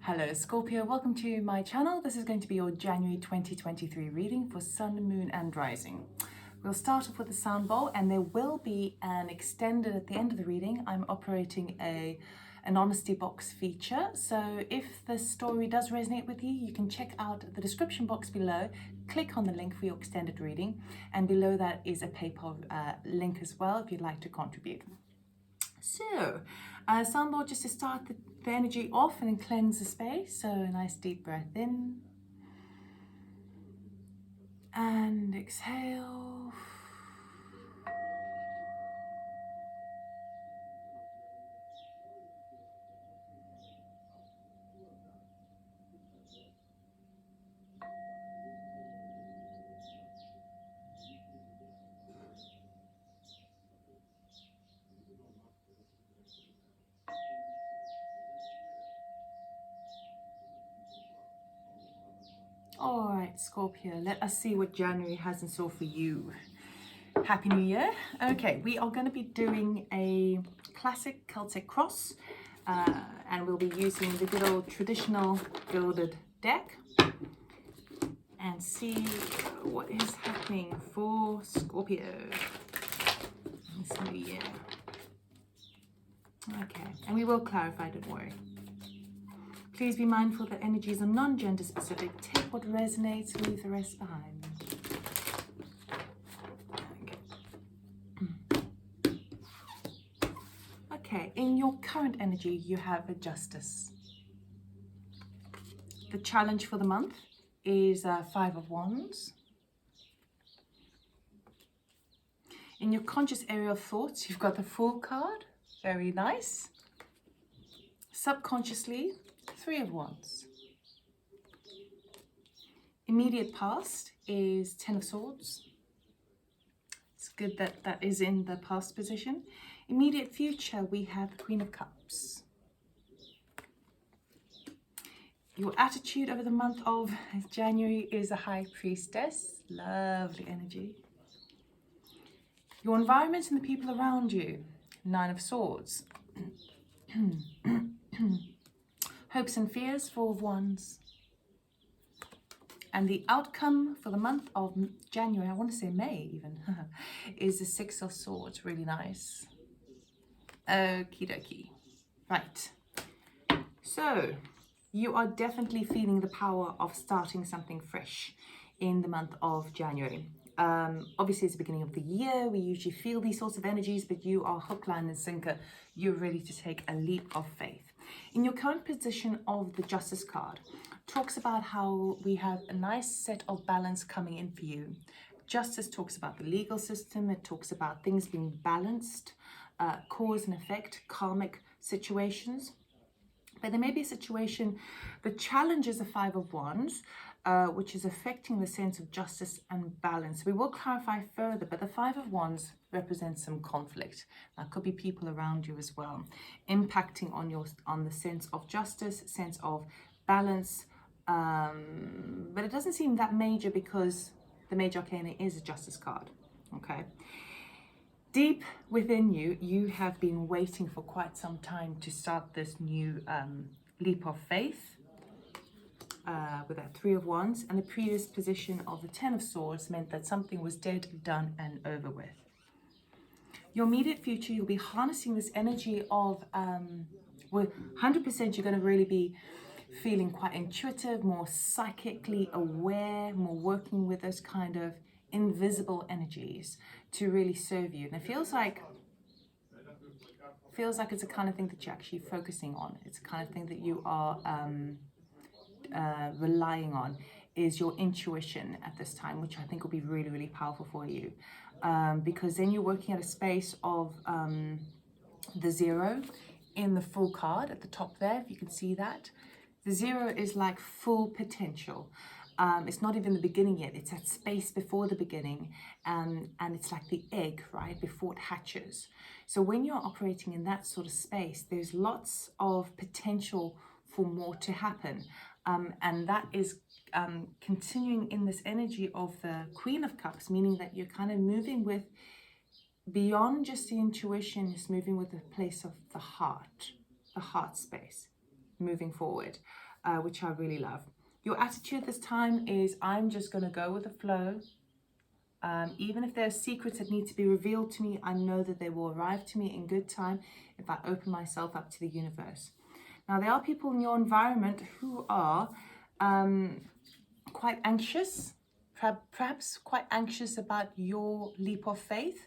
Hello Scorpio, welcome to my channel. This is going to be your January 2023 reading for Sun, Moon and Rising. We'll start off with the sound bowl and there will be an extended at the end of the reading. I'm operating an honesty box feature. So if the story does resonate with you, you can check out the description box below, click on the link for your extended reading, and below that is a PayPal link as well if you'd like to contribute. So, sound bowl just to start the energy off and then cleanse the space. So a nice deep breath in and exhale. All right, Scorpio, let us see what January has in store for you. Happy New Year. Okay, we are going to be doing a classic Celtic cross and we'll be using the good old traditional gilded deck and see what is happening for Scorpio this new year. Okay, and we will clarify, don't worry. Please be mindful that energies are non-gender specific. Take what resonates, leave the rest behind. Okay, in your current energy, you have a Justice. The challenge for the month is Five of Wands. In your conscious area of thoughts, you've got the Fool card. Very nice. Subconsciously, Three of Wands. Immediate past is Ten of Swords. It's good that that is in the past position. Immediate future, we have the Queen of Cups. Your attitude over the month of January is a High Priestess. Lovely energy. Your environment and the people around you, Nine of Swords. Hopes and fears, Four of Wands. And the outcome for the month of January, I want to say May even, is the Six of Swords. Really nice. Okie dokie. Right. So, you are definitely feeling the power of starting something fresh in the month of January. Obviously, it's the beginning of the year. We usually feel these sorts of energies, but you are hook, line, and sinker. You're ready to take a leap of faith. In your current position of the Justice card, talks about how we have a nice set of balance coming in for you. Justice talks about the legal system. It talks about things being balanced, cause and effect, karmic situations. But there may be a situation that challenges the Five of Wands, which is affecting the sense of justice and balance. We will clarify further, but the Five of Wands represents some conflict. That could be people around you as well, impacting on the sense of justice, sense of balance. But it doesn't seem that major because the major arcana is a Justice card. Okay. Deep within you, you have been waiting for quite some time to start this new leap of faith with that Three of Wands, and the previous position of the Ten of Swords meant that something was dead, done and over with. Your immediate future, you'll be harnessing this energy of, 100% you're going to really be feeling quite intuitive, more psychically aware, more working with those kind of invisible energies to really serve you. And it feels like it's the kind of thing that you're actually focusing on. It's the kind of thing that you are relying on, is your intuition at this time, which I think will be really, really powerful for you. Because then you're working at a space of the zero in the Full card at the top there, if you can see that. The zero is like full potential. It's not even the beginning yet. It's that space before the beginning. And it's like the egg, right, before it hatches. So when you're operating in that sort of space, there's lots of potential for more to happen. And that is continuing in this energy of the Queen of Cups, meaning that you're kind of moving with, beyond just the intuition, it's moving with the place of the heart space. moving forward, which I really love. Your attitude this time is, I'm just going to go with the flow. Even if there are secrets that need to be revealed to me, I know that they will arrive to me in good time if I open myself up to the universe. Now, there are people in your environment who are quite anxious, perhaps quite anxious about your leap of faith.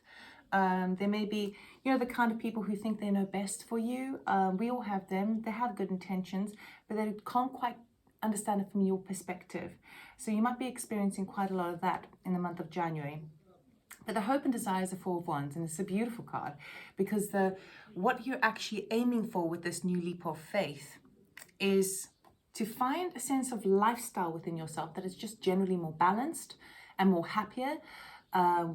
They may be, the kind of people who think they know best for you. We all have them. They have good intentions, but they can't quite understand it from your perspective. So you might be experiencing quite a lot of that in the month of January. But the hope and desire is the Four of Wands, and it's a beautiful card because what you're actually aiming for with this new leap of faith is to find a sense of lifestyle within yourself that is just generally more balanced and more happier,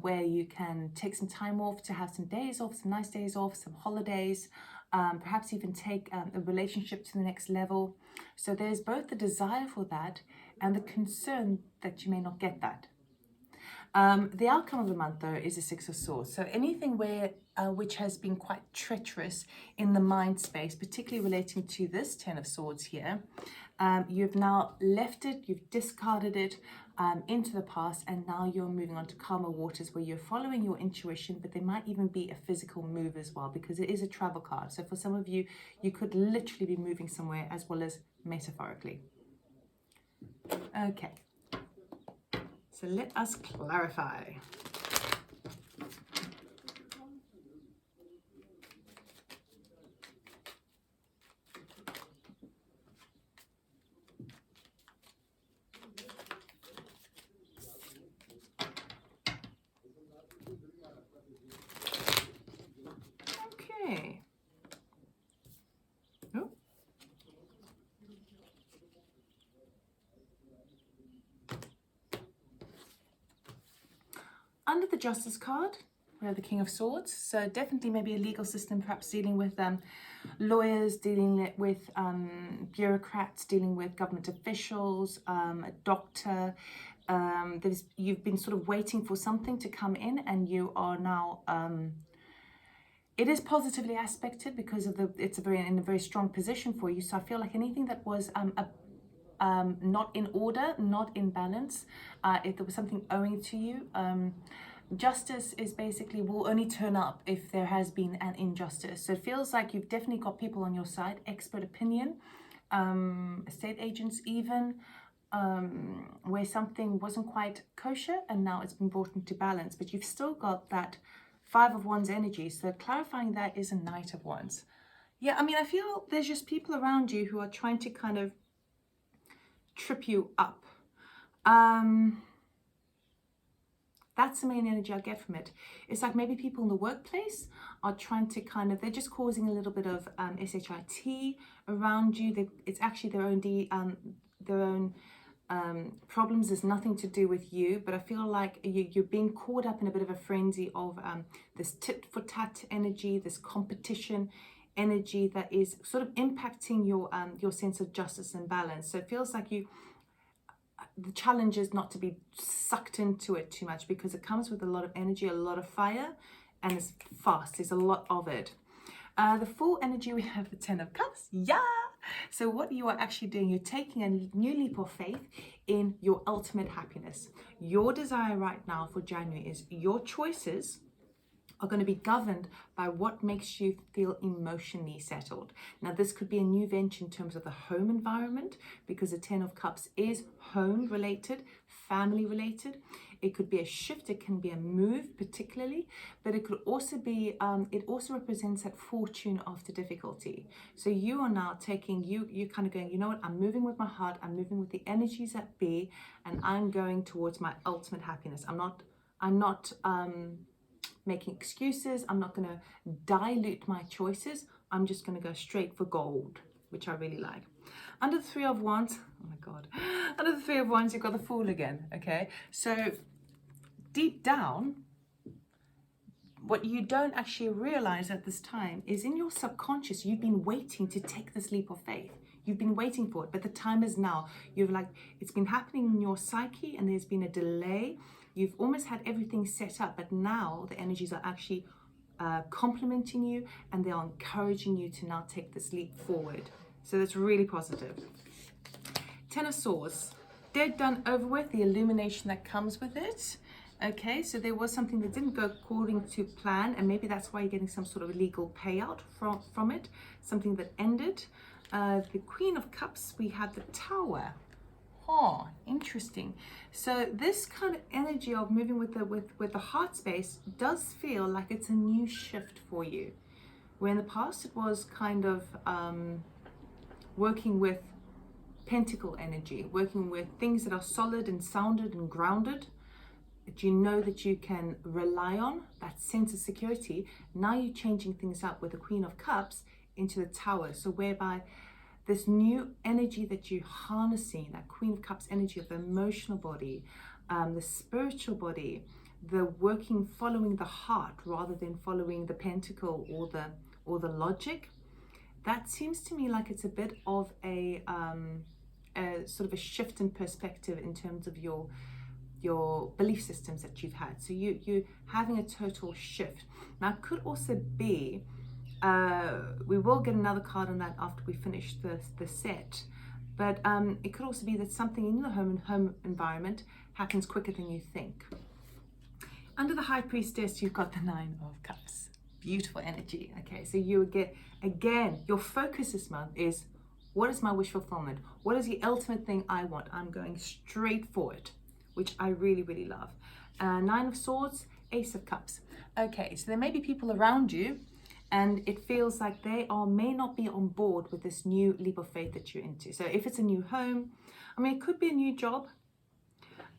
where you can take some time off to have some days off, some nice days off, some holidays, perhaps even take a relationship to the next level. So there's both the desire for that and the concern that you may not get that. The outcome of the month, though, is a Six of Swords. So anything which has been quite treacherous in the mind space, particularly relating to this Ten of Swords here, you've now left it, you've discarded it into the past, and now you're moving on to calmer waters where you're following your intuition, but there might even be a physical move as well, because it is a travel card. So for some of you, you could literally be moving somewhere as well as metaphorically. Okay. So let us clarify. Okay. Oh. Under the Justice card, we have the King of Swords. So definitely maybe a legal system, perhaps dealing with lawyers, dealing with bureaucrats, dealing with government officials, a doctor. You've been sort of waiting for something to come in, and you are now. It is positively aspected because of it's in a very strong position for you. So I feel like anything that was not in order, not in balance, if there was something owing to you. Justice is basically will only turn up if there has been an injustice. So it feels like you've definitely got people on your side, expert opinion, estate agents even, where something wasn't quite kosher and now it's been brought into balance, but you've still got that Five of Wands energy. So clarifying that is a Knight of Wands. Yeah, I mean, I feel there's just people around you who are trying to kind of trip you up. That's the main energy I get from it. It's like maybe people in the workplace are trying to they're just causing a little bit of shit around you. It's actually their own problems. There's nothing to do with you, but I feel like you're being caught up in a bit of a frenzy of this tit for tat energy, this competition energy that is sort of impacting your sense of justice and balance. So it feels like the challenge is not to be sucked into it too much, because it comes with a lot of energy, a lot of fire, and it's fast. There's a lot of it. The full energy, we have the Ten of Cups. Yeah! So what you are actually doing, you're taking a new leap of faith in your ultimate happiness. Your desire right now for January is your choices are going to be governed by what makes you feel emotionally settled. Now, this could be a new venture in terms of the home environment, because the Ten of Cups is home related, family related. It could be a shift, it can be a move particularly, but it could also be, it also represents that fortune after difficulty. So you are now taking, you're kind of going, you know what, I'm moving with my heart, I'm moving with the energies that be, and I'm going towards my ultimate happiness. I'm not making excuses. I'm not going to dilute my choices. I'm just going to go straight for gold, which I really like. Under the Three of Wands, oh my God, under the Three of Wands, you've got the Fool again, okay? So deep down, what you don't actually realize at this time is in your subconscious, you've been waiting to take this leap of faith. You've been waiting for it, but the time is now. It's been happening in your psyche, and there's been a delay. You've almost had everything set up, but now the energies are actually complimenting you, and they are encouraging you to now take this leap forward. So that's really positive. Ten of Swords. Dead, done, over with, the illumination that comes with it. Okay, so there was something that didn't go according to plan, and maybe that's why you're getting some sort of legal payout from it, something that ended. The Queen of Cups, we have the Tower. Oh, interesting. So this kind of energy of moving with the heart space does feel like it's a new shift for you. Where in the past it was kind of working with pentacle energy, working with things that are solid and sounded and grounded, that you know that you can rely on, that sense of security. Now you're changing things up with the Queen of Cups into the Tower. So whereby this new energy that you're harnessing, that Queen of Cups energy of the emotional body, the spiritual body, the working, following the heart rather than following the pentacle or the logic. That seems to me like it's a bit of a sort of a shift in perspective in terms of your belief systems that you've had. So you're having a total shift. Now it could also be, we will get another card on that after we finish the set, but it could also be that something in the home environment happens quicker than you think. Under the High Priestess, you've got the Nine of Cups. Beautiful energy. Okay, so you get, again, your focus this month is, what is my wish fulfillment? What is the ultimate thing I want? I'm going straight for it, which I really, really love. Nine of Swords, Ace of Cups. Okay, so there may be people around you and it feels like they may not be on board with this new leap of faith that you're into. So if it's a new home, I mean, it could be a new job,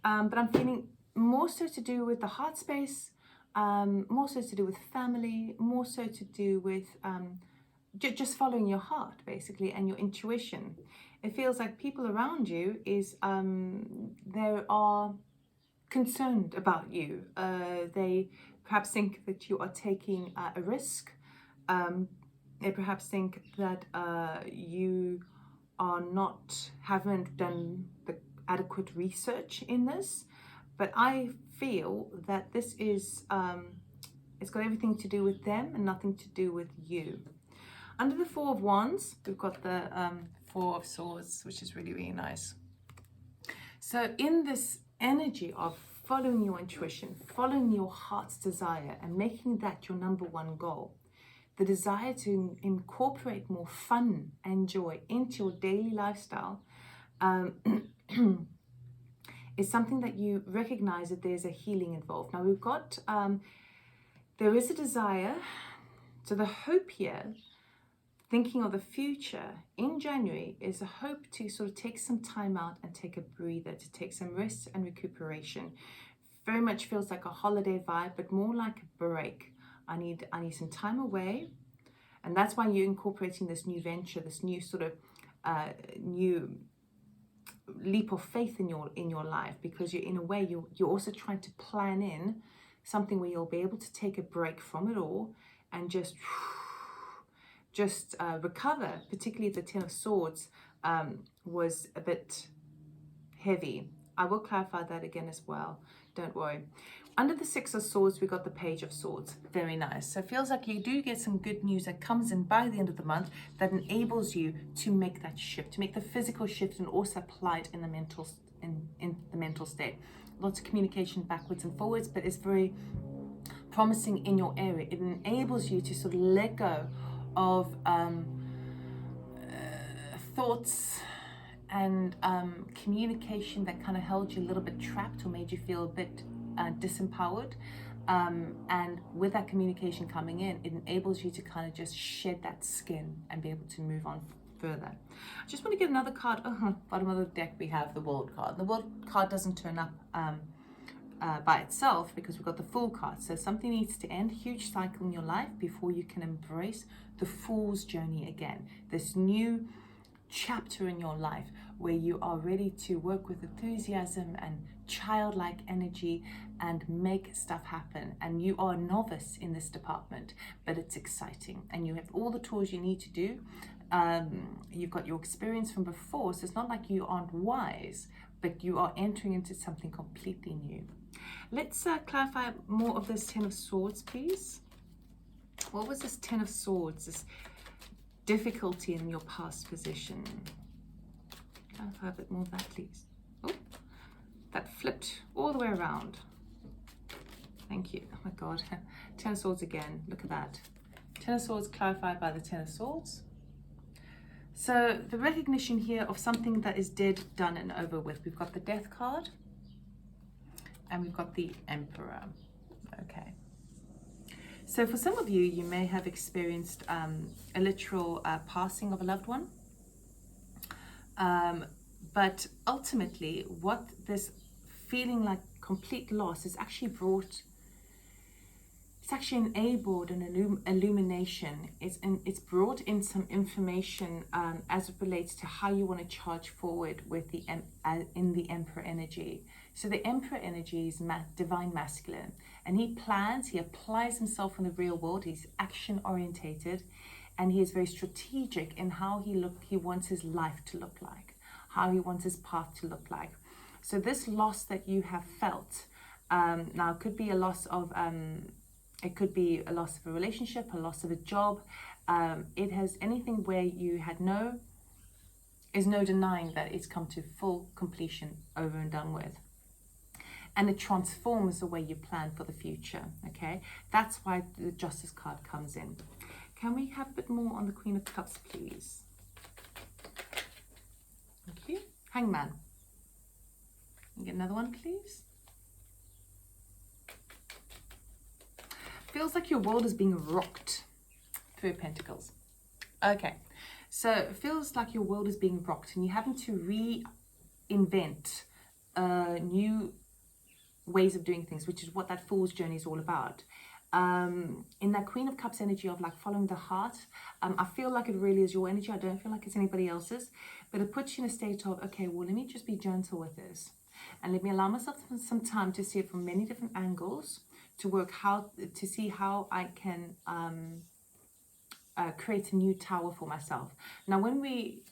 but I'm feeling more so to do with the heart space, more so to do with family, more so to do with just following your heart, basically, and your intuition. It feels like people around you they are concerned about you. They perhaps think that you are taking a risk. They perhaps think that you haven't done the adequate research in this. But I feel that this is, it's got everything to do with them and nothing to do with you. Under the Four of Wands, we've got the Four of Swords, which is really, really nice. So in this energy of following your intuition, following your heart's desire and making that your number one goal, the desire to incorporate more fun and joy into your daily lifestyle is something that you recognize that there's a healing involved. Now we've got, there is a desire, so the hope here, thinking of the future in January, is a hope to sort of take some time out and take a breather, to take some rest and recuperation. Very much feels like a holiday vibe, but more like a break. I need some time away, and that's why you're incorporating this new venture, this new sort of new leap of faith in your life, because you're in a way you're also trying to plan in something where you'll be able to take a break from it all and just recover. Particularly the Ten of Swords was a bit heavy. I will clarify that again as well, don't worry. Under the Six of Swords, we got the Page of Swords. Very nice. So it feels like you do get some good news that comes in by the end of the month that enables you to make that shift, to make the physical shift and also apply it in the mental state. Lots of communication backwards and forwards, but it's very promising in your area. It enables you to sort of let go of thoughts and communication that kind of held you a little bit trapped or made you feel a bit disempowered, and with that communication coming in, it enables you to kind of just shed that skin and be able to move on further. I just want to get another card. Bottom of the deck we have the World card. The World card doesn't turn up by itself because we've got the Fool card. So something needs to end, huge cycle in your life, before you can embrace the Fool's journey again. This new chapter in your life where you are ready to work with enthusiasm and childlike energy and make stuff happen. And you are a novice in this department, but it's exciting and you have all the tools you need to do. You've got your experience from before, so it's not like you aren't wise, but you are entering into something completely new. Let's clarify more of this Ten of Swords, please. What was this Ten of Swords? difficulty in your past position. Clarify a bit more of that, please. Oh, that flipped all the way around. Thank you. Oh my God. Ten of Swords again. Look at that. Ten of Swords clarified by the Ten of Swords. So the recognition here of something that is dead, done, and over with. We've got the Death card. And we've got the Emperor. Okay. So for some of you, you may have experienced a literal passing of a loved one. But ultimately, what this feeling like complete loss is actually brought, it's actually enabled an illumination. It's brought in some information as it relates to how you want to charge forward with in the Emperor energy. So the Emperor energy is divine masculine, and he plans, he applies himself in the real world. He's action orientated, and he is very strategic in how he wants his life to look like, how he wants his path to look like. So this loss that you have felt, now it could be a loss of, it could be a loss of a relationship, a loss of a job. It has anything where you had no denying that it's come to full completion, over and done with. And it transforms the way you plan for the future, okay? That's why the Justice card comes in. Can we have a bit more on the Queen of Cups, please? Thank you. Hangman. Can you get another one, please? Feels like your world is being rocked. Three of Pentacles. Okay, so it feels like your world is being rocked and you're having to reinvent new ways of doing things, which is what that Fool's journey is all about. In that Queen of Cups energy of like following the heart, I feel like it really is your energy. I don't feel like it's anybody else's, but it puts you in a state of, okay, well, let me just be gentle with this and let me allow myself some time to see it from many different angles, to see how I can create a new tower for myself. Now, when we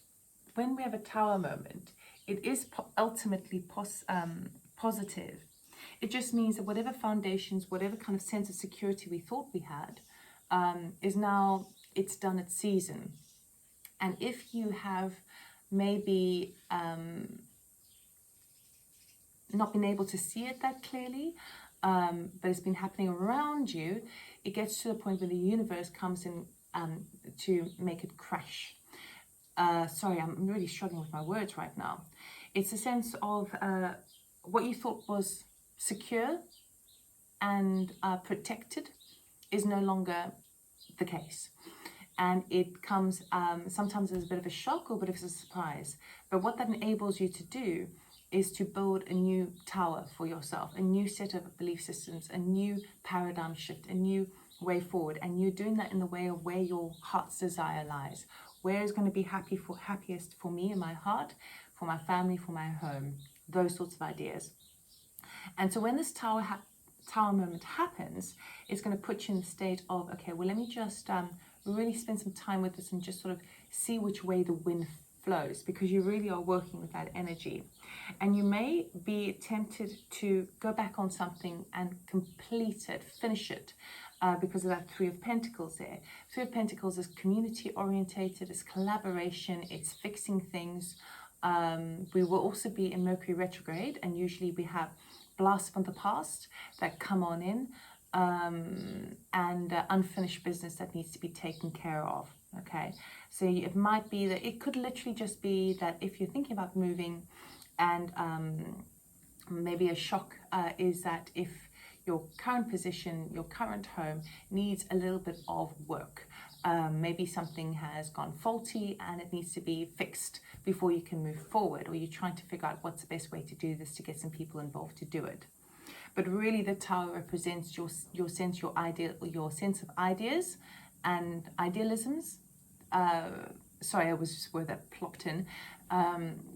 have a tower moment, it is ultimately positive. It just means that whatever foundations, whatever kind of sense of security we thought we had, is now, it's done its season. And if you have maybe not been able to see it that clearly, but it's been happening around you, it gets to the point where the universe comes in to make it crash. Sorry, I'm really struggling with my words right now. It's a sense of what you thought was secure and protected is no longer the case. And it comes sometimes as a bit of a shock or a bit of a surprise. But what that enables you to do is to build a new tower for yourself, a new set of belief systems, a new paradigm shift, a new way forward. And you're doing that in the way of where your heart's desire lies. Where is going to be happiest for me and my heart, for my family, for my home, those sorts of ideas. And so when this tower moment happens, it's going to put you in the state of, okay, well, let me just really spend some time with this and just sort of see which way the wind flows, because you really are working with that energy. And you may be tempted to go back on something and complete it, finish it, because of that Three of Pentacles there. Three of Pentacles is community orientated, it's collaboration, it's fixing things. We will also be in Mercury retrograde, and usually we have blasts from the past that come on in, and unfinished business that needs to be taken care of. Okay, so it might be that it could literally just be that if you're thinking about moving, and maybe a shock is that if your current position, your current home needs a little bit of work. Maybe something has gone faulty and it needs to be fixed before you can move forward, or you're trying to figure out what's the best way to do this to get some people involved to do it. But really the tower represents your sense, your sense of ideas and idealisms. Sorry, I was just word that plopped in.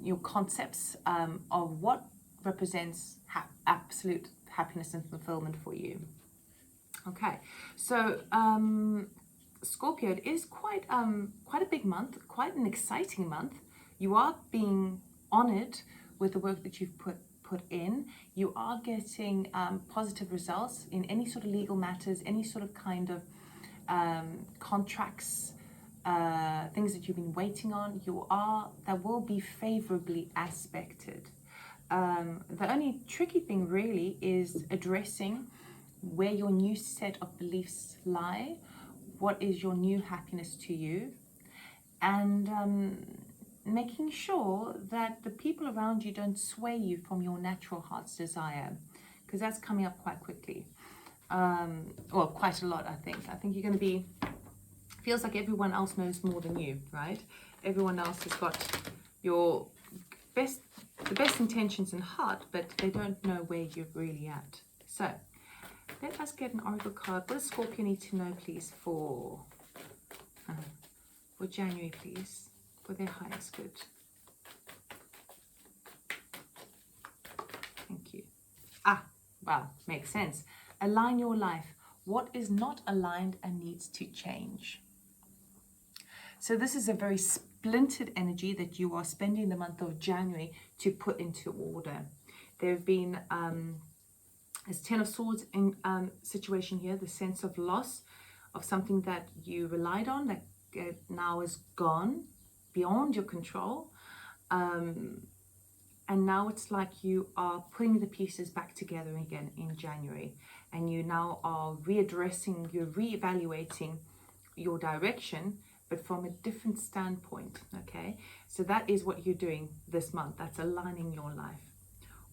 Your concepts of what represents absolute happiness and fulfillment for you. Okay, so Scorpio, it is quite a big month, quite an exciting month. You are being honored with the work that you've put in. You are getting positive results in any sort of legal matters, any sort of kind of contracts, things that you've been waiting on, that will be favorably aspected. The only tricky thing really is addressing where your new set of beliefs lie, what is your new happiness to you, and making sure that the people around you don't sway you from your natural heart's desire, because that's coming up quite quickly. Well, quite a lot, I think. I think you're going to be, feels like everyone else knows more than you, right? Everyone else has got the best intentions in heart, but they don't know where you're really at. So let us get an oracle card. What does Scorpio need to know, please, for January, please, for their highest good? Thank you. Wow, makes sense. Align your life. What is not aligned and needs to change? So this is a very splintered energy that you are spending the month of January to put into order. There have been this Ten of Swords in situation here, the sense of loss of something that you relied on that now is gone, beyond your control. And now it's like you are putting the pieces back together again in January, and you now are readdressing, you're reevaluating your direction, but from a different standpoint, okay? So that is what you're doing this month. That's aligning your life.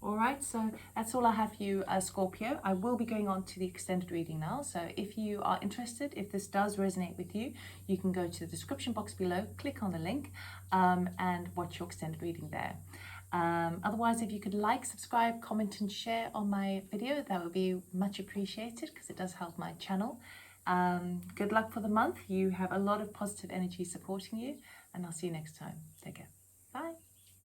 All right, so that's all I have for you, Scorpio. I will be going on to the extended reading now. So if you are interested, if this does resonate with you, you can go to the description box below, click on the link, and watch your extended reading there. Otherwise, if you could like, subscribe, comment and share on my video, that would be much appreciated because it does help my channel. Good luck for the month. You have a lot of positive energy supporting you, and I'll see you next time. Take care.